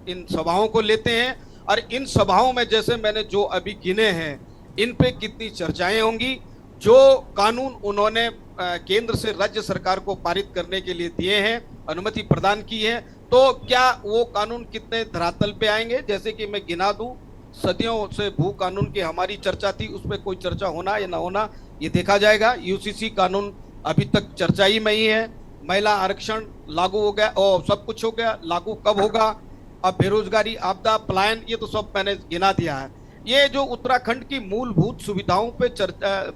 इन सभाओं को लेते हैं, और इन सभाओं में जैसे मैंने जो अभी गिने हैं, इन पे कितनी चर्चाएं होंगी। जो कानून उन्होंने केंद्र से राज्य सरकार को पारित करने के लिए दिए हैं, अनुमति प्रदान की है, तो क्या वो कानून कितने धरातल पे आएंगे? जैसे कि मैं गिना दूं, सदियों से भू कानून की हमारी चर्चा थी, उस पर कोई चर्चा होना या ना होना ये देखा जाएगा। यूसीसी कानून अभी तक चर्चा ही में ही है। महिला आरक्षण लागू हो गया और सब कुछ हो गया, लागू कब होगा? अब बेरोजगारी, आपदा, पलायन, ये तो सब मैंने गिना दिया है। ये जो उत्तराखंड की मूलभूत सुविधाओं पे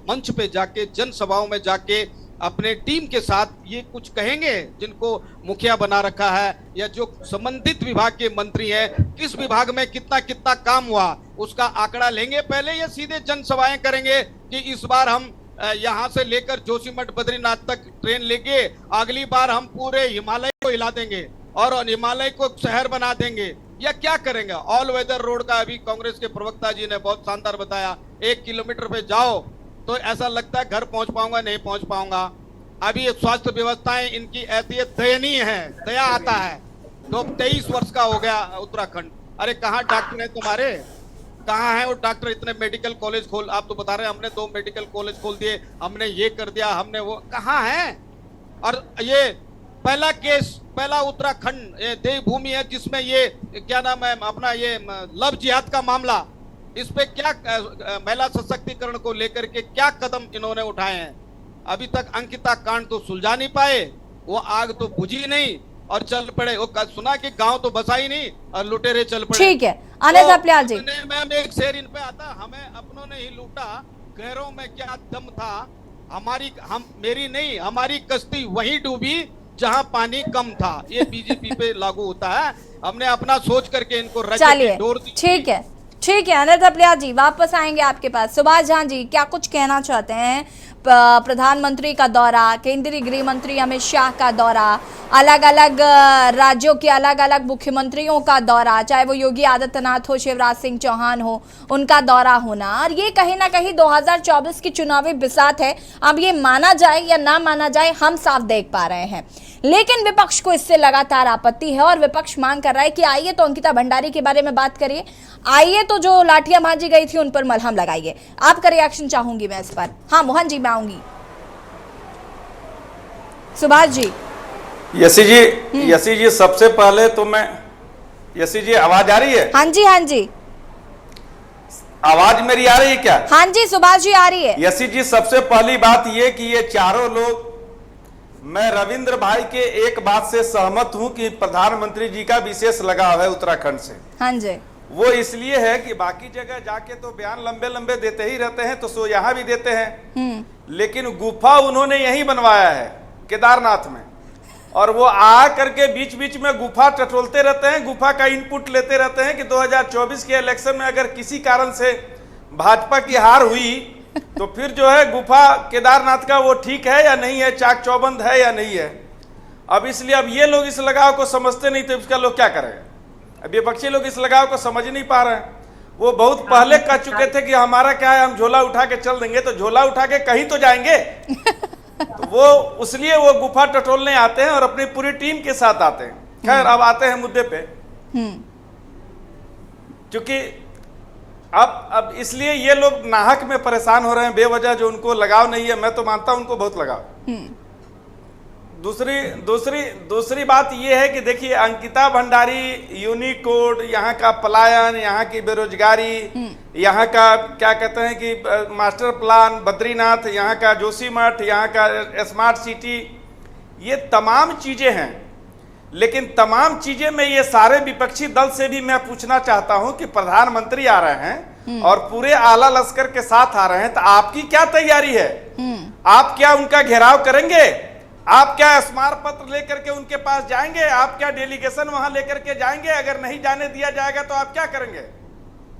मंच पे जाके, जनसभाओं में जाके अपने टीम के साथ ये कुछ कहेंगे, जिनको मुखिया बना रखा है या जो संबंधित विभाग के मंत्री हैं, किस विभाग में कितना कितना काम हुआ उसका आंकड़ा लेंगे पहले, या सीधे जनसभाएं करेंगे कि इस बार हम यहाँ से लेकर जोशीमठ बद्रीनाथ तक ट्रेन लेंगे, अगली बार हम पूरे हिमालय को हिला देंगे और हिमालय को शहर बना देंगे, या क्या करेंगे? ऑल वेदर रोड का अभी कांग्रेस के प्रवक्ता जी ने बहुत शानदार बताया, 1 किलोमीटर पे जाओ तो ऐसा लगता है घर पहुंच पाऊंगा, नहीं पहुंच पाऊंगा। अभी ये स्वास्थ्य व्यवस्थाएं इनकी ऐसी दयनीय है, दया आता है। तो 23 वर्ष का हो गया उत्तराखंड, अरे कहाँ डॉक्टर है तुम्हारे? कहाँ है वो डॉक्टर? इतने मेडिकल कॉलेज खोल, आप तो बता रहे हैं हमने 2 मेडिकल कॉलेज खोल दिए, हमने ये कर दिया, हमने वो, कहाँ है? और ये पहला केस, पहला उत्तराखंड ये देवभूमि है जिसमें ये क्या नाम है अपना, ये लव जिहाद का मामला, इस पे क्या महिला सशक्तिकरण को लेकर के क्या कदम इन्होंने उठाए हैं? अभी तक अंकिता कांड तो सुलझा नहीं पाए, वो आग तो बुझी नहीं और चल पड़े। वो सुना कि गांव तो बसा ही नहीं और लुटेरे चल पड़े। ठीक है अनिल थपलियाल जी, मैम एक शेर इन पे आता, हमें अपनों ने ही लूटा, गैरों में क्या दम था, मेरी नहीं हमारी कश्ती वहीं डूबी जहां पानी कम था। ये बीजेपी पे लागू होता है। हमने अपना सोच करके इनको चलिए ठीक है अनिल थपलियाल जी, वापस आएंगे आपके पास। सुभाष झा जी, क्या कुछ कहना चाहते हैं? प्रधानमंत्री का दौरा, केंद्रीय गृह मंत्री अमित शाह का दौरा, अलग अलग राज्यों के अलग अलग मुख्यमंत्रियों का दौरा, चाहे वो योगी आदित्यनाथ हो, शिवराज सिंह चौहान हो, उनका दौरा होना, और ये कहीं ना कहीं 2024 की चुनावी बिसात है। अब ये माना जाए या ना माना जाए, हम साफ देख पा रहे हैं, लेकिन विपक्ष को इससे लगातार आपत्ति है और विपक्ष मांग कर रहा है कि आइए तो अंकिता भंडारी के बारे में बात करिए, आइए तो जो लाठियां भांजी गई थी उन पर मलहम लगाइए। आपका रिएक्शन चाहूंगी मैं इस पर। हाँ मोहन जी, मैं आऊंगी। सुभाष जी। यसी जी सबसे पहले तो मैं, यसी जी आवाज आ रही है? हाँ जी हाँ जी, आवाज मेरी आ रही है क्या? हाँ जी सुभाष जी आ रही है। यसी जी, सबसे पहली बात ये कि ये चारों लोग, मैं रविंद्र भाई के एक बात से सहमत हूं कि प्रधानमंत्री जी का विशेष लगाव है उत्तराखंड से। हाँ जी। वो इसलिए है कि बाकी जगह जाके तो बयान लंबे लंबे देते ही रहते हैं, तो सो यहाँ भी देते हैं, लेकिन गुफा उन्होंने यहीं बनवाया है केदारनाथ में, और वो आ करके बीच बीच में गुफा टटोलते रहते हैं, गुफा का इनपुट लेते रहते हैं कि 2024 के इलेक्शन में अगर किसी कारण से भाजपा की हार हुई तो फिर जो है गुफा केदारनाथ का वो ठीक है या नहीं है, चाक चौबंद है या नहीं है। अब इसलिए अब ये लोग इस लगाव को समझते नहीं, तो इसका लोग क्या करेंगे? अब विपक्षी लोग इस लगाव को समझ नहीं पा रहे हैं। वो बहुत पहले कह चुके थे कि हमारा क्या है, हम झोला उठा के चल देंगे, तो झोला उठा के कहीं तो जाएंगे। तो वो इसलिए वो गुफा टटोलने आते हैं और अपनी पूरी टीम के साथ आते हैं। खैर अब आते हैं मुद्दे पे, क्योंकि अब इसलिए ये लोग नाहक में परेशान हो रहे हैं बेवजह, जो उनको लगाव नहीं है। मैं तो मानता हूं उनको बहुत लगाव। दूसरी बात ये है कि देखिए, अंकिता भंडारी, यूनिकोड, यहाँ का पलायन, यहाँ की बेरोजगारी, यहाँ का क्या कहते हैं कि मास्टर प्लान, बद्रीनाथ, यहाँ का जोशीमठ, यहाँ का स्मार्ट सिटी, ये तमाम चीजें हैं। लेकिन तमाम चीजें में ये सारे विपक्षी दल से भी मैं पूछना चाहता हूं कि प्रधानमंत्री आ रहे हैं और पूरे आला लश्कर के साथ आ रहे हैं, तो आपकी क्या तैयारी है? आप क्या उनका घेराव करेंगे? आप क्या स्मारक पत्र लेकर के उनके पास जाएंगे? आप क्या डेलीगेशन वहां लेकर के जाएंगे? अगर नहीं जाने दिया जाएगा तो आप क्या करेंगे?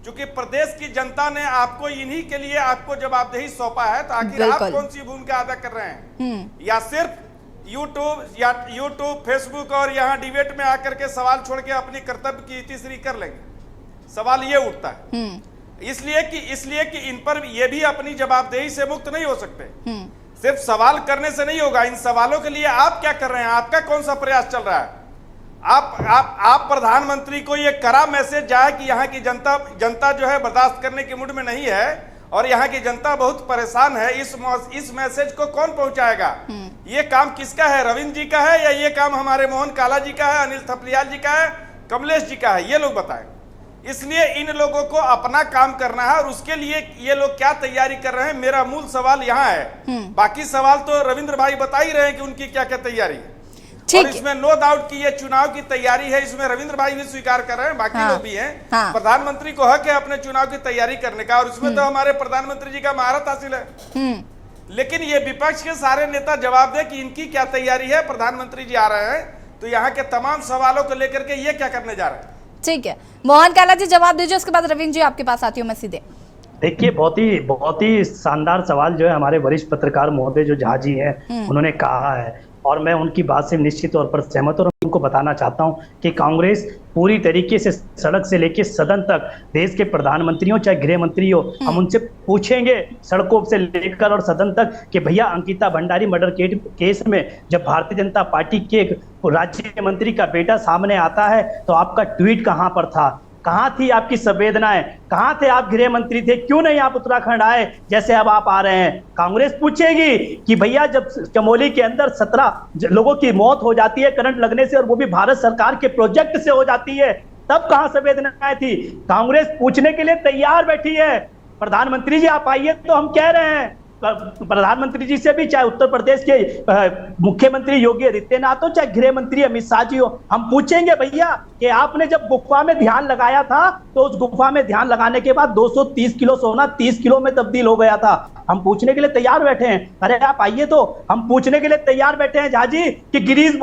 क्योंकि प्रदेश की जनता ने आपको इन्हीं के लिए आपको जवाबदेही सौंपा है, तो आखिर आप कौन सी भूमिका अदा कर रहे हैं? या सिर्फ यूट्यूब, फेसबुक और यहाँ डिबेट में आकर के सवाल छोड़ के अपनी कर्तव्य की तीसरी कर लेंगे? सवाल ये उठता है। इसलिए कि इन पर ये भी अपनी जवाबदेही से मुक्त नहीं हो सकते। सिर्फ सवाल करने से नहीं होगा, इन सवालों के लिए आप क्या कर रहे हैं? आपका कौन सा प्रयास चल रहा है? आप प्रधानमंत्री को ये कड़ा मैसेज जाए कि यहाँ की जनता जो है बर्दाश्त करने के मूड में नहीं है और यहाँ की जनता बहुत परेशान है। इस मैसेज को कौन पहुंचाएगा? ये काम किसका है? रविंद्र जी का है या ये काम हमारे मोहन काला जी का है, अनिल थपलियाल जी का है, कमलेश जी का है? ये लोग बताएं। इसलिए इन लोगों को अपना काम करना है और उसके लिए ये लोग क्या तैयारी कर रहे हैं, मेरा मूल सवाल यहाँ है। बाकी सवाल तो रविंद्र भाई बता ही रहे हैं कि उनकी क्या क्या तैयारी है, और इसमें नो डाउट कि ये चुनाव की तैयारी है, इसमें रविंद्र भाई भी स्वीकार कर रहे हैं, बाकी लोग भी हैं। प्रधानमंत्री को हक है अपने चुनाव की तैयारी करने का, और उसमें तो हमारे प्रधानमंत्री जी का महारत हासिल है। लेकिन ये विपक्ष के सारे नेता जवाब दे कि इनकी क्या तैयारी है। प्रधानमंत्री जी आ रहे हैं तो यहाँ के तमाम सवालों को लेकर के ये क्या करने जा रहे हैं? ठीक है, मोहन काला जी जवाब दीजिए, उसके बाद रविंद्र जी आपके पास आती हूँ मैं सीधे। देखिए, बहुत ही शानदार सवाल जो है हमारे वरिष्ठ पत्रकार महोदय जो झा जी हैं उन्होंने कहा है, और मैं उनकी बात से निश्चित तौर पर सहमत हूं। बताना चाहता हूं कि कांग्रेस पूरी तरीके से सड़क से लेकर सदन तक देश के प्रधानमंत्री हो चाहे गृह मंत्री हो, हम उनसे पूछेंगे सड़कों से लेकर और सदन तक कि भैया अंकिता भंडारी मर्डर केस में जब भारतीय जनता पार्टी के राज्य मंत्री का बेटा सामने आता है तो आपका ट्वीट कहां पर था, कहां थी आपकी संवेदनाएं, कहां थे आप गृह मंत्री थे, क्यों नहीं आप उत्तराखंड आए जैसे अब आप आ रहे हैं। कांग्रेस पूछेगी कि भैया जब चमोली के अंदर 17 लोगों की मौत हो जाती है करंट लगने से और वो भी भारत सरकार के प्रोजेक्ट से हो जाती है, तब कहां संवेदनाएं थी। कांग्रेस पूछने के लिए तैयार बैठी है। प्रधानमंत्री जी आप आइए तो हम कह रहे हैं, प्रधानमंत्री जी से भी, चाहे उत्तर प्रदेश के मुख्यमंत्री योगी आदित्यनाथ हो चाहे गृह मंत्री अमित शाह जी हो, हम पूछेंगे भैया कि आपने जब गुफा में ध्यान लगाया था तो उस गुफा में ध्यान लगाने के बाद 230 किलो सोना 30 किलो में तब्दील हो गया था। हम पूछने के लिए तैयार बैठे हैं। अरे आप आइए तो हम पूछने के लिए तैयार बैठे हैं झा जी कि ग्रीन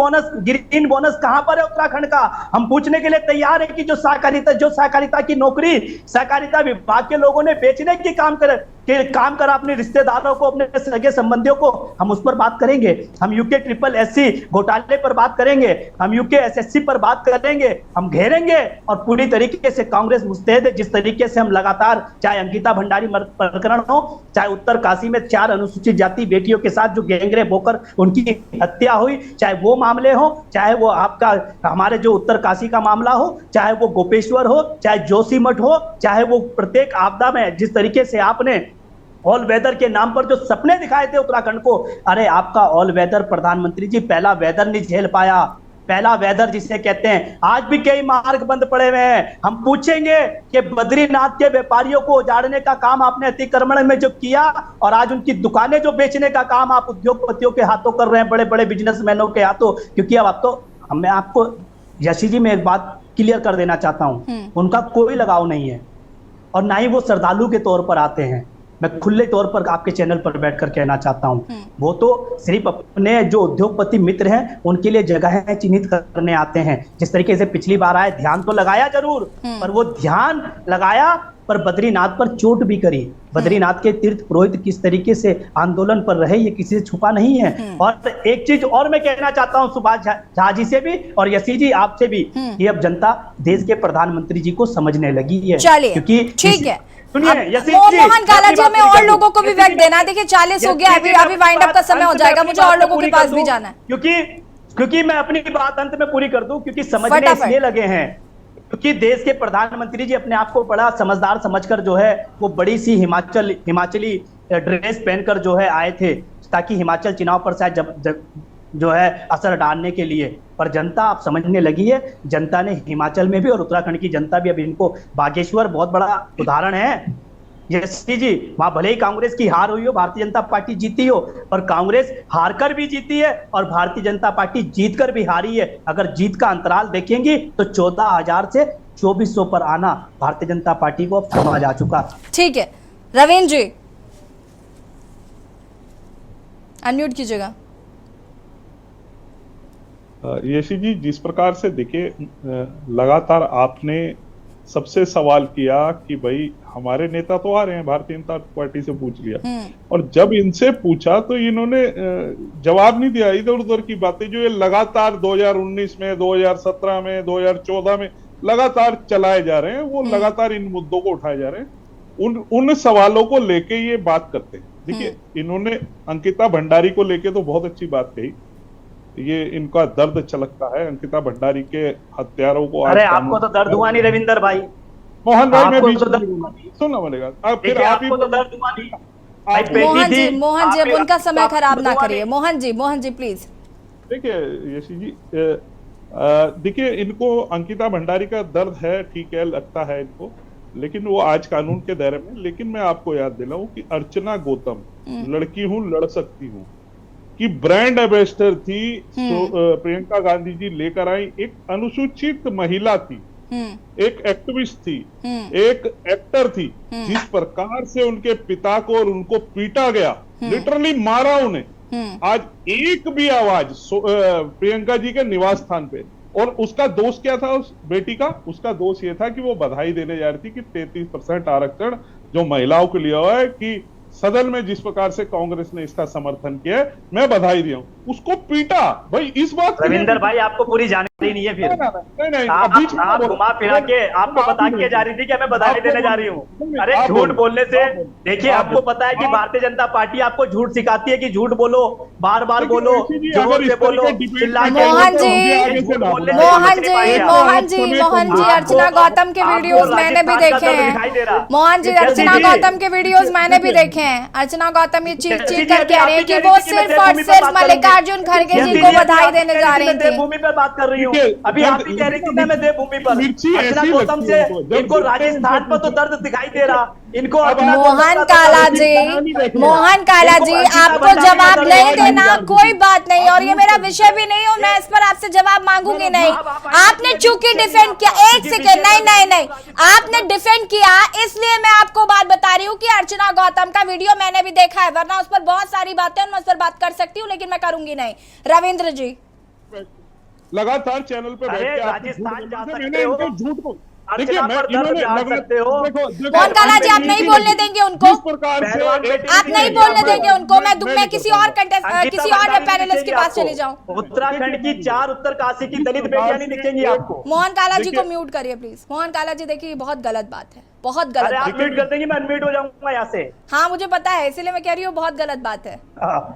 बोनस कहां पर है उत्तराखंड का। हम पूछने के लिए तैयार है कि जो सहकारिता की नौकरी सहकारिता विभाग के लोगों ने बेचने की काम करा अपने रिश्तेदारों को, अपने सगे संबंधियों को, हम उस पर बात करेंगे। हम यूके SSS घोटाले पर बात करेंगे, हम यूके SSC पर बात करेंगे, हम घेरेंगे और पूरी तरीके से कांग्रेस मुस्तैद है। जिस तरीके से हम लगातार, चाहे अंकिता भंडारी प्रकरण हो, चाहे उत्तरकाशी में 4 अनुसूचित जाति बेटियों के साथ जो गैंगरेप होकर उनकी हत्या हुई, चाहे वो मामले हो, चाहे वो आपका हमारे जो उत्तरकाशी का मामला हो, चाहे वो गोपेश्वर हो, चाहे जोशीमठ हो, चाहे वो प्रत्येक आपदा में जिस तरीके से आपने ऑल वेदर के नाम पर जो सपने दिखाए थे उत्तराखंड को, अरे आपका ऑल वेदर प्रधानमंत्री जी पहला वेदर नहीं झेल पाया। पहला वेदर जिसे कहते हैं, आज भी कई मार्ग बंद पड़े हुए हैं। हम पूछेंगे कि बद्रीनाथ के व्यापारियों को उजाड़ने का काम आपने अतिक्रमण में जो किया और आज उनकी दुकानें जो बेचने का काम आप उद्योगपतियों के हाथों कर रहे हैं, बड़े बड़े बिजनेसमैनों के हाथों। क्योंकि अब आप तो, मैं आपको यशी जी में एक बात क्लियर कर देना चाहता हूं, उनका कोई लगाव नहीं है और ना ही वो श्रद्धालु के तौर पर आते हैं। मैं खुले तौर पर आपके चैनल पर बैठकर कहना चाहता हूं, वो तो सिर्फ अपने जो उद्योगपति मित्र हैं उनके लिए जगह चिन्हित करने आते हैं। जिस तरीके से पिछली बार आए, ध्यान तो लगाया जरूर, पर वो ध्यान लगाया पर बद्रीनाथ पर चोट भी करी। बद्रीनाथ के तीर्थ पुरोहित किस तरीके से आंदोलन पर रहे ये किसी से छुपा नहीं है। और एक चीज और मैं कहना चाहता हूं सुभाष झा जी से भी और यशी जी आपसे भी, कि अब जनता देश के प्रधानमंत्री जी को समझने लगी है। क्योंकि ठीक है, मोहन काला जी हमें और लोगों को भी वक्त देना है। देखिए 40 हो गया, अभी वाइंड अप का समय हो जाएगा, मुझे और लोगों के पास भी जाना है। क्योंकि मैं अपनी बात अंत में पूरी कर दूं, क्योंकि समझने इसलिए लगे हैं क्योंकि देश के प्रधानमंत्री जी अपने आप को बड़ा समझदार समझकर जो है वो बड़ी सी हिमाचली ड्रेस पहनकर जो है आए थे, ताकि हिमाचल चुनाव पर शायद जो है असर डालने के लिए। पर जनता आप समझने लगी है, जनता ने हिमाचल में भी और उत्तराखंड की जनता भी, अब इनको बागेश्वर बहुत बड़ा उदाहरण है यशी जी, वहां भले ही कांग्रेस की हार हुई हो, भारतीय जनता पार्टी जीती हो, पर कांग्रेस हारकर भी जीती है और भारतीय जनता पार्टी जीतकर भी हारी है। अगर जीत का अंतराल देखेंगी तो 14,000 से 2400 पर आना भारतीय जनता पार्टी को अब समझ आ चुका। ठीक है, रविंद्र जी अनम्यूट कीजिएगा। यशी जी, जिस प्रकार से देखिए, लगातार आपने सबसे सवाल किया कि भाई हमारे नेता तो आ रहे हैं, भारतीय जनता पार्टी से पूछ लिया, और जब इनसे पूछा तो इन्होंने जवाब नहीं दिया। इधर उधर की बातें जो ये लगातार 2019 में, 2017 में, 2014 में लगातार चलाए जा रहे हैं, वो लगातार इन मुद्दों को उठाए जा रहे हैं। उन सवालों को लेके ये बात करते हैं। देखिए, इन्होंने अंकिता भंडारी को लेके तो बहुत अच्छी बात कही, ये इनका दर्द छलकता है अंकिता भंडारी के हत्यारों को। अरे आपको तो दर्द हुआ नहीं रविंदर भाई, मोहन भाई, मैं बीच सुनना पड़ेगा। फिर आपको तो दर्द हुआ नहीं। मोहन जी अब उनका समय खराब ना करिए। मोहन जी प्लीज। देखिए यशी जी, देखिए इनको अंकिता भंडारी का दर्द है, ठीक है, लगता है इनको, लेकिन वो आज कानून के दायरे में। लेकिन मैं आपको याद दिलाऊं कि अर्चना गौतम, लड़की हूं लड़ सकती हूँ की ब्रांड एम्बेसडर थी, प्रियंका गांधी जी लेकर आई। एक अनुसूचित महिला थी, एक एक्टिविस्ट थी, एक एक्टर थी। जिस प्रकार से उनके पिता को और उनको पीटा गया, लिटरली मारा उन्हें, आज एक भी आवाज प्रियंका जी के निवास स्थान पे। और उसका दोष क्या था उस बेटी का? उसका दोष ये था कि वो बधाई देने जा रही थी कि 33% आरक्षण जो महिलाओं के लिए हुआ है, कि सदन में जिस प्रकार से कांग्रेस ने इसका समर्थन किया, मैं बधाई दिया हूं। उसको पीटा भाई, इस बात रविंदर भाई आपको पूरी जाने नहीं है फिर नहीं, आप घुमा फिरा के आपको बता के जा रही थी कि मैं बधाई देने जा रही हूँ। अरे झूठ बोलने से देखिए, आपको पता है कि भारतीय जनता पार्टी आपको झूठ सिखाती है कि झूठ बोलो, बार बार बोलो, जोर से बोलो, चिल्ला के मोहन जी अर्चना गौतम के वीडियोस मैंने भी देखे हैं। मोहन जी अर्चना गौतम के वीडियोस मैंने भी देखे हैं। अर्चना गौतम ये चीख कर कह रहे हैं कि वो सिर्फ और सिर्फ मल्लिकार्जुन खड़गे जी को बधाई देने जा रही थी। देवभूमि पर बात कर रही हूँ, अभी आप ही कह रही थी मैं देवभूमि पर। अर्चना गौतम से इनको राजस्थान पर तो दर्द दिखाई दे रहा, इनको मोहन काला जी आपको जवाब नहीं देना कोई बात नहीं, और ये मेरा विषय भी नहीं हो, मैं इस पर आपसे जवाब मांगूंगी नहीं। आपने चूंकि डिफेंड किया, एक सेकेंड, नहीं, आपने डिफेंड किया, इसलिए मैं आपको बात बता रही हूँ कि अर्चना गौतम का वीडियो मैंने भी देखा है, वरना उस पर बहुत सारी बातें मैं उस पर बात कर सकती हूँ, लेकिन मैं करूंगी नहीं। रविंद्र जी लगातार चैनल पे बैठ के राजस्थान जा सकते मैंने हो, इनको झूठ को देखिए, मोहन काला जी आप नहीं बोलने देंगे उनको, आप नहीं बोलने देंगे उनको। मैं किसी और पैनलिस्ट के पास चले जाऊं। उत्तराखंड की 4 उत्तरकाशी की दलित बेटियां नहीं दिखेंगी आपको। मोहन काला जी को म्यूट करिए प्लीज। मोहन काला जी देखिए बहुत गलत बात है, बहुत गलत। आप म्यूट कर देंगे, मैं अनम्यूट हो जाऊंगा यहाँ से। हाँ मुझे पता है, इसीलिए मैं कह रही हूँ बहुत गलत बात है।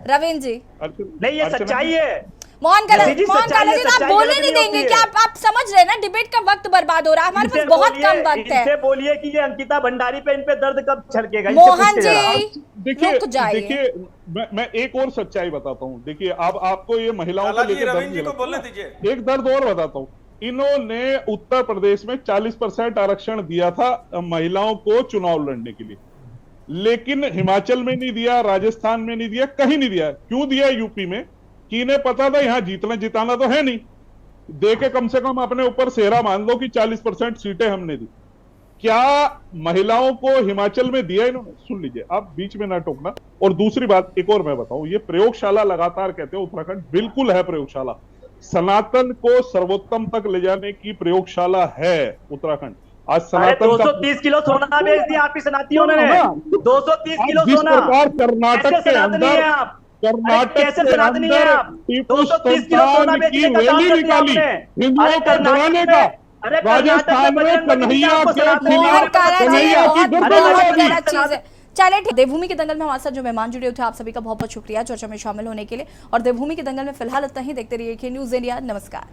रविंद्र जी नहीं, ये सच्चाई है। मोहन काला जी आप बोलने नहीं देंगे क्या? आप समझ रहे हैं ना, डिबेट का वक्त बर्बाद हो रहा है, हमारे पास बहुत कम वक्त है। इनसे बोलिए कि ये अंकिता भंडारी पे इन पे दर्द कब छलकेगा। मोहन जी देखिए मैं एक और सच्चाई बताता हूँ। देखिए आपको ये महिलाओं को लेकर एक दर्द और बताता हूँ। इन्होंने उत्तर प्रदेश में 40% आरक्षण दिया था महिलाओं को चुनाव लड़ने के लिए, लेकिन हिमाचल में नहीं दिया, राजस्थान में नहीं दिया, कहीं नहीं दिया। क्यों दिया यूपी में? कि इन्हें पता था यहाँ जिताना तो है नहीं, दे के कम से कम अपने ऊपर सेहरा मान लो कि 40% सीटें हमने दी। क्या महिलाओं को हिमाचल में दिया इन्होंने? सुन लीजिए, आप बीच में ना टोकना। और दूसरी बात एक और मैं बताऊं, ये प्रयोगशाला लगातार कहते हो उत्तराखंड, बिल्कुल है प्रयोगशाला। सनातन को सर्वोत्तम तक ले जाने की प्रयोगशाला है उत्तराखंड। आज सनातन 230 किलो सोना बेच दिया आपकी सनातियों ने। 230 किलो सोना। कर्नाटक के अंदर कैसे सनातनी है आप? 230 किलो सोना बेचने का काम करते हैं आपने। हिंदुओं को डराने का राजस्थान में कन्हैया की चले ठीक। देवभूमि के दंगल में हमारे साथ जो मेहमान जुड़े थे, आप सभी का बहुत बहुत शुक्रिया चर्चा में शामिल होने के लिए। और देवभूमि के दंगल में फिलहाल इतना ही। देखते रहिए के न्यूज़ इंडिया। नमस्कार।